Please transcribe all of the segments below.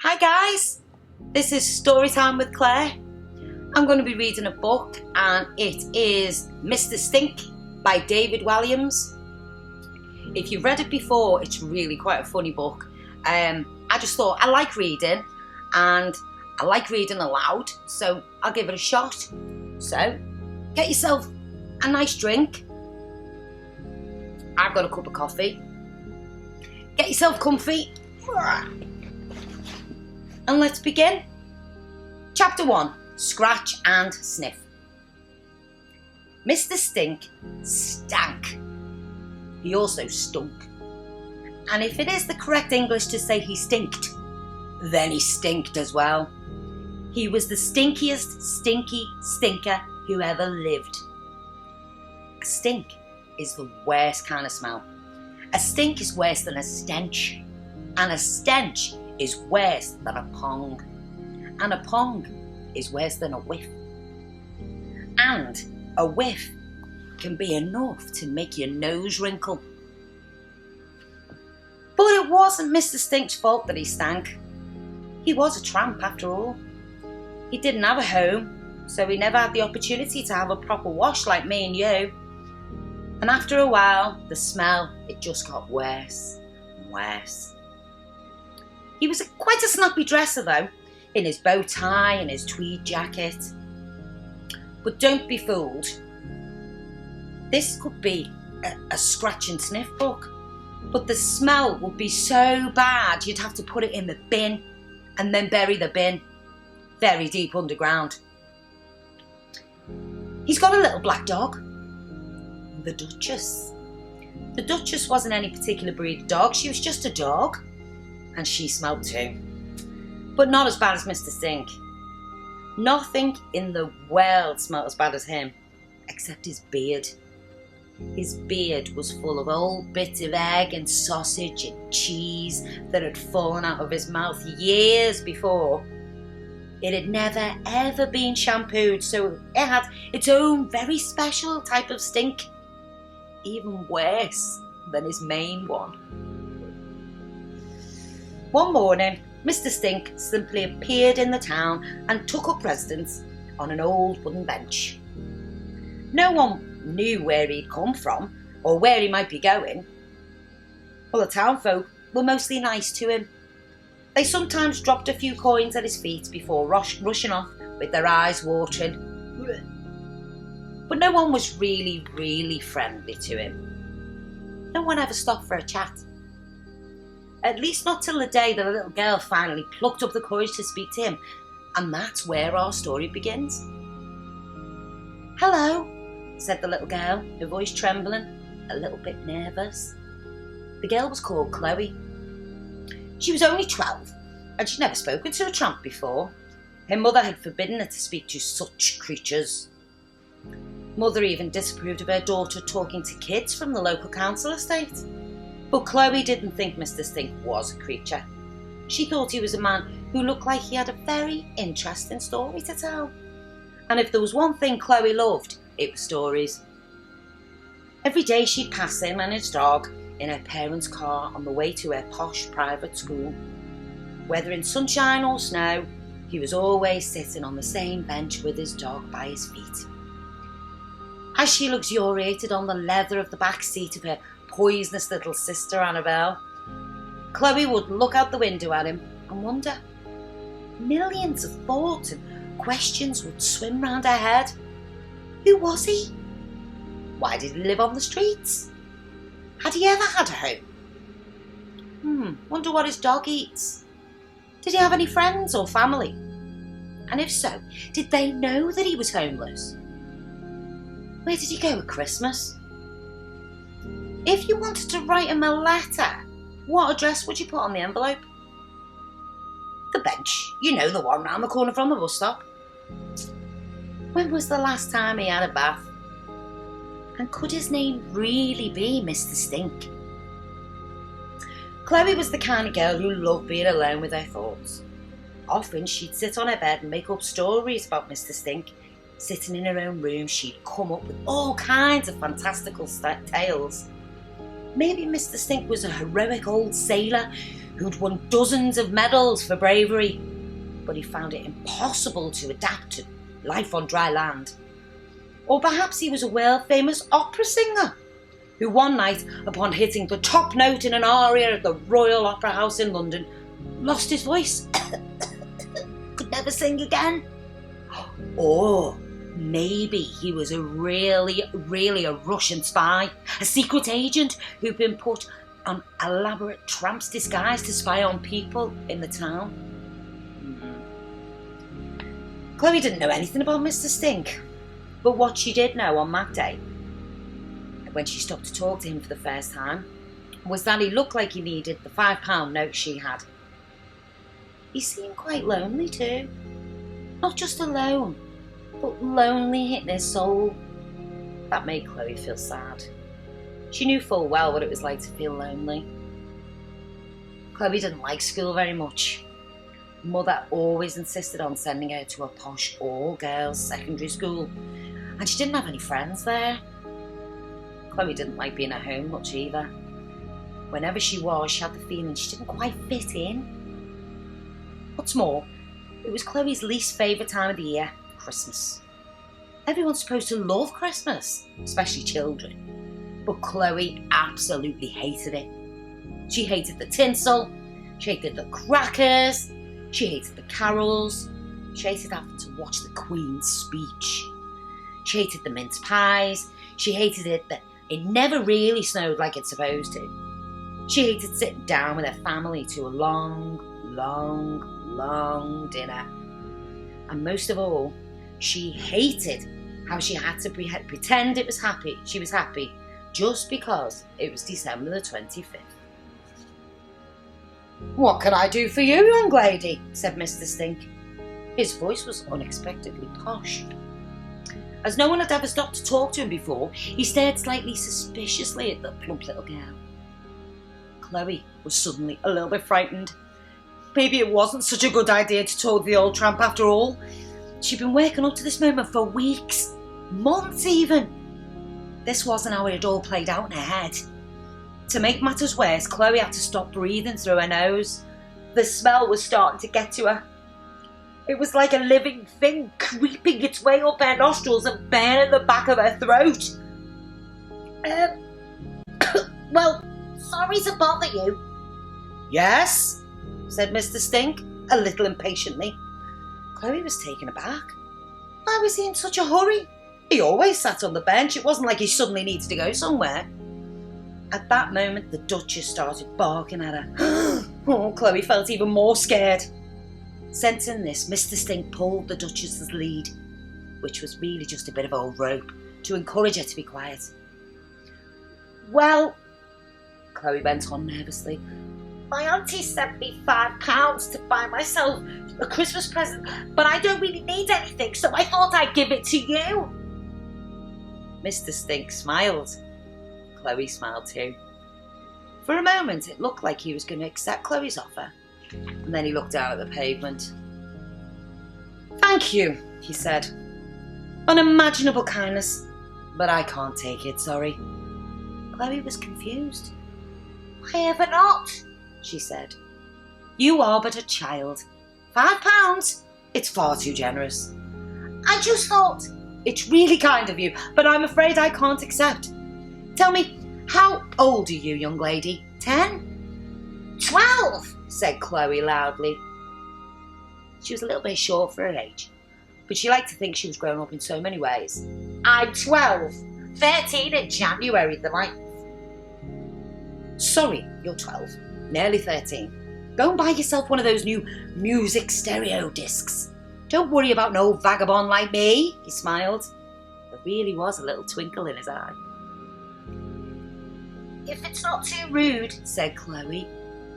Hi guys, this is Storytime with Claire. I'm going to be reading a book and it is Mr. Stink by David Walliams. If you've read it before, it's really quite a funny book. I just thought I like reading and I like reading aloud, so I'll give it a shot. So get yourself a nice drink. I've got a cup of coffee. Get yourself comfy. And let's begin. Chapter 1, Scratch and Sniff. Mr. Stink stank. He also stunk. And if it is the correct English to say he stinked, then he stinked as well. He was the stinkiest stinker who ever lived. A stink is the worst kind of smell. A stink is worse than a stench. And a stench is worse than a pong. And a pong is worse than a whiff. And a whiff can be enough to make your nose wrinkle. But it wasn't Mr. Stink's fault that he stank. He was a tramp after all. He didn't have a home, so he never had the opportunity to have a proper wash like me and you. And after a while, the smell, it just got worse and worse. He was quite a snappy dresser though, in his bow tie and his tweed jacket. But don't be fooled. This could be a scratch and sniff book, but the smell would be so bad you'd have to put it in the bin and then bury the bin very deep underground. He's got a little black dog, the Duchess. The Duchess wasn't any particular breed of dog, she was just a dog. And she smelled too. But not as bad as Mr. Stink. Nothing in the world smelled as bad as him, except his beard. His beard was full of old bits of egg and sausage and cheese that had fallen out of his mouth years before. It had never ever been shampooed, so it had its own very special type of stink. Even worse than his main one. One morning, Mr. Stink simply appeared in the town and took up residence on an old wooden bench. No one knew where he'd come from or where he might be going. Well, the townfolk were mostly nice to him. They sometimes dropped a few coins at his feet before rushing off with their eyes watering. But no one was really friendly to him. No one ever stopped for a chat. At least not till the day that a little girl finally plucked up the courage to speak to him. And that's where our story begins. "Hello," said the little girl, her voice trembling, a little bit nervous. The girl was called Chloe. She was only 12, and she'd never spoken to a tramp before. Her mother had forbidden her to speak to such creatures. Mother even disapproved of her daughter talking to kids from the local council estate. But Chloe didn't think Mr. Stink was a creature. She thought he was a man who looked like he had a very interesting story to tell. And if there was one thing Chloe loved, it was stories. Every day she'd pass him and his dog in her parents' car on the way to her posh private school. Whether in sunshine or snow, he was always sitting on the same bench with his dog by his feet. As she luxuriated on the leather of the back seat of her poisonous little sister Annabelle, Chloe would look out the window at him and wonder. Millions of thoughts and questions would swim round her head. Who was he? Why did he live on the streets? Had he ever had a home? Wonder what his dog eats. Did he have any friends or family? And if so, did they know that he was homeless? Where did he go at Christmas? If you wanted to write him a letter, what address would you put on the envelope? The bench, you know, the one round the corner from the bus stop. When was the last time he had a bath? And could his name really be Mr. Stink? Chloe was the kind of girl who loved being alone with her thoughts. Often she'd sit on her bed and make up stories about Mr. Stink. Sitting in her own room, she'd come up with all kinds of fantastical tales. Maybe Mr. Stink was a heroic old sailor who'd won dozens of medals for bravery, but he found it impossible to adapt to life on dry land. Or perhaps he was a world-famous opera singer who one night, upon hitting the top note in an aria at the Royal Opera House in London, lost his voice. Could never sing again. Or maybe he was a really a Russian spy, a secret agent who'd been put on elaborate tramp's disguise to spy on people in the town. Chloe didn't know anything about Mr. Stink, but what she did know on that day, when she stopped to talk to him for the first time, was that he looked like he needed the £5 note she had. He seemed quite lonely too. Not just alone, but lonely in his soul. That made Chloe feel sad. She knew full well what it was like to feel lonely. Chloe didn't like school very much. Mother always insisted on sending her to a posh all-girls secondary school, and she didn't have any friends there. Chloe didn't like being at home much either. Whenever she was, she had the feeling she didn't quite fit in. What's more, it was Chloe's least favourite time of the year, Christmas. Everyone's supposed to love Christmas, especially children, but Chloe absolutely hated it. She hated the tinsel, she hated the crackers, she hated the carols, she hated having to watch the Queen's speech. She hated the mince pies, she hated it that it never really snowed like it's supposed to. She hated sitting down with her family to a long dinner. And most of all, she hated how she had to pretend she was happy just because it was December the 25th. "What can I do for you, young lady?" said Mr. Stink. His voice was unexpectedly posh. As no one had ever stopped to talk to him before, he stared slightly suspiciously at the plump little girl. Chloe was suddenly a little bit frightened. Maybe it wasn't such a good idea to talk to the old tramp after all. She'd been working up to this moment for weeks, months even. This wasn't how it had all played out in her head. To make matters worse, Chloe had to stop breathing through her nose. The smell was starting to get to her. It was like a living thing creeping its way up her nostrils and burning the back of her throat. Well, sorry to bother you. "Yes?" said Mr. Stink, a little impatiently. Chloe was taken aback. Why was he in such a hurry? He always sat on the bench. It wasn't like he suddenly needed to go somewhere. At that moment, the Duchess started barking at her. Oh, Chloe felt even more scared. Sensing this, Mr. Stink pulled the Duchess's lead, which was really just a bit of old rope, to encourage her to be quiet. "Well," Chloe went on nervously, "my auntie sent me £5 to buy myself a Christmas present, but I don't really need anything, so I thought I'd give it to you." Mr. Stink smiled. Chloe smiled too. For a moment, it looked like he was going to accept Chloe's offer, and then he looked down at the pavement. "Thank you," he said. "Unimaginable kindness, but I can't take it, sorry." Chloe was confused. "Why ever not?" she said. "You are but a child. £5? It's far too generous." "I just thought..." "It's really kind of you, but I'm afraid I can't accept. Tell me, how old are you, young lady? 10? 12, said Chloe loudly. She was a little bit short for her age, but she liked to think she was grown up in so many ways. "I'm 12. 13 in January the 9th. "Sorry, you're 12. Nearly 13. Go and buy yourself one of those new music stereo discs. Don't worry about an old vagabond like me," he smiled. There really was a little twinkle in his eye. "If it's not too rude," said Chloe,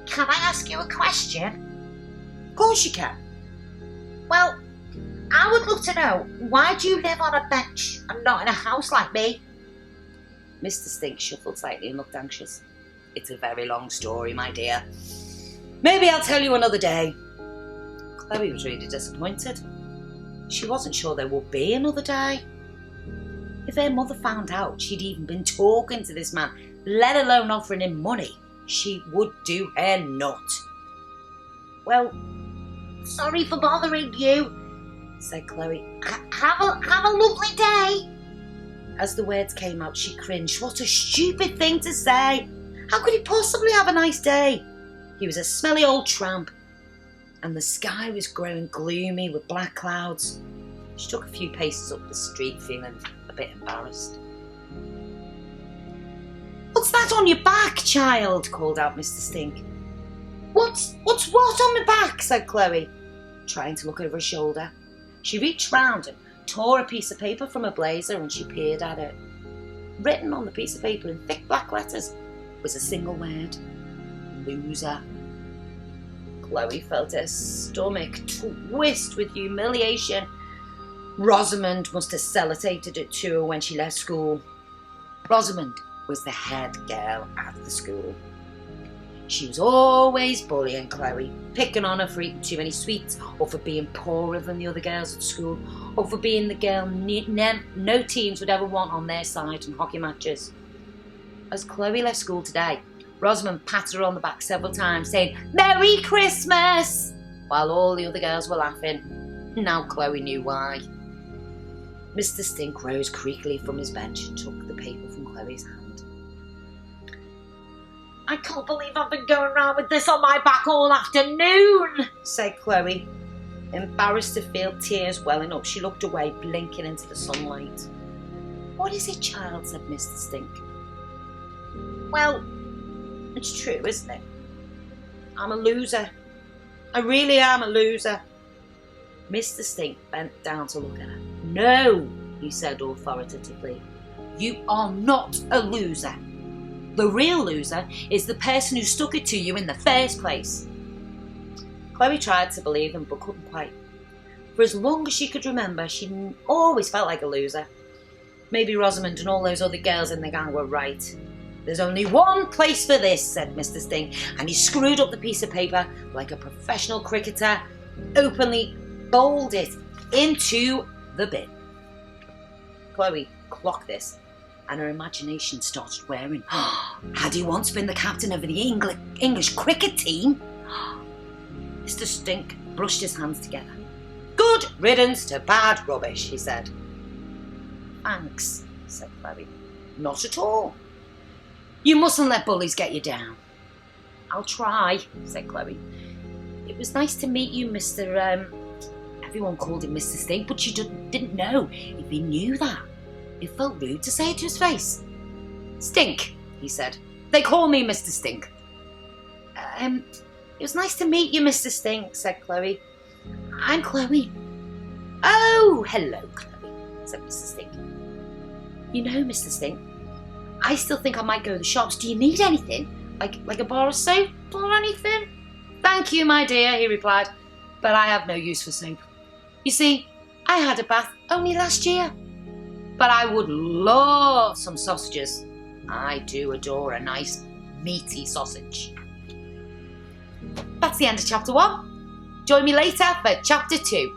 "can I ask you a question?" "Of course you can." "Well, I would love to know, why do you live on a bench and not in a house like me?" Mr. Stink shuffled slightly and looked anxious. "It's a very long story, my dear. Maybe I'll tell you another day." Chloe was really disappointed. She wasn't sure there would be another day. If her mother found out she'd even been talking to this man, let alone offering him money, she would do her nut. Well, sorry for bothering you, said Chloe. Have a lovely day. As the words came out, she cringed. What a stupid thing to say. How could he possibly have a nice day? He was a smelly old tramp, and the sky was growing gloomy with black clouds. She took a few paces up the street, feeling a bit embarrassed. What's that on your back, child? Called out Mr. Stink. What's what on my back? Said Chloe, trying to look over her shoulder. She reached round and tore a piece of paper from her blazer and she peered at it. Written on the piece of paper in thick black letters was a single word: loser. Chloe felt her stomach twist with humiliation. Rosamond must have sellotated it to her when she left school. Rosamond was the head girl at the school. She was always bullying Chloe, picking on her for eating too many sweets, or for being poorer than the other girls at school, or for being the girl no teams would ever want on their side in hockey matches. As Chloe left school today, Rosamond patted her on the back several times, saying, "Merry Christmas!" while all the other girls were laughing. Now Chloe knew why. Mr. Stink rose creakily from his bench and took the paper from Chloe's hand. "I can't believe I've been going around with this on my back all afternoon," said Chloe. Embarrassed to feel tears welling up, she looked away, blinking into the sunlight. "What is it, child?" said Mr. Stink. "Well, it's true, isn't it? I'm a loser. I really am a loser." Mr. Stink bent down to look at her. "No," he said authoritatively. "You are not a loser. The real loser is the person who stuck it to you in the first place." Chloe tried to believe him but couldn't quite. For as long as she could remember, she always felt like a loser. Maybe Rosamond and all those other girls in the gang were right. "There's only one place for this," said Mr. Stink, and he screwed up the piece of paper like a professional cricketer, openly bowled it into the bin. Chloe clocked this, and her imagination started whirring. Had he once been the captain of the English cricket team? Mr. Stink brushed his hands together. "Good riddance to bad rubbish," he said. "Thanks," said Chloe. "Not at all. You mustn't let bullies get you down." "I'll try," said Chloe. "It was nice to meet you, Mr. Everyone called him Mr. Stink, but she didn't know if he knew that. It felt rude to say it to his face." "Stink," he said. "They call me Mr. Stink." It was nice to meet you, Mr. Stink," said Chloe. "I'm Chloe." "Oh, hello, Chloe," said Mr. Stink. "You know, Mr. Stink, I still think I might go to the shops. Do you need anything? Like a bar of soap or anything?" "Thank you, my dear," he replied, "but I have no use for soap. You see, I had a bath only last year. But I would love some sausages. I do adore a nice meaty sausage." That's the end of chapter 1. Join me later for chapter 2.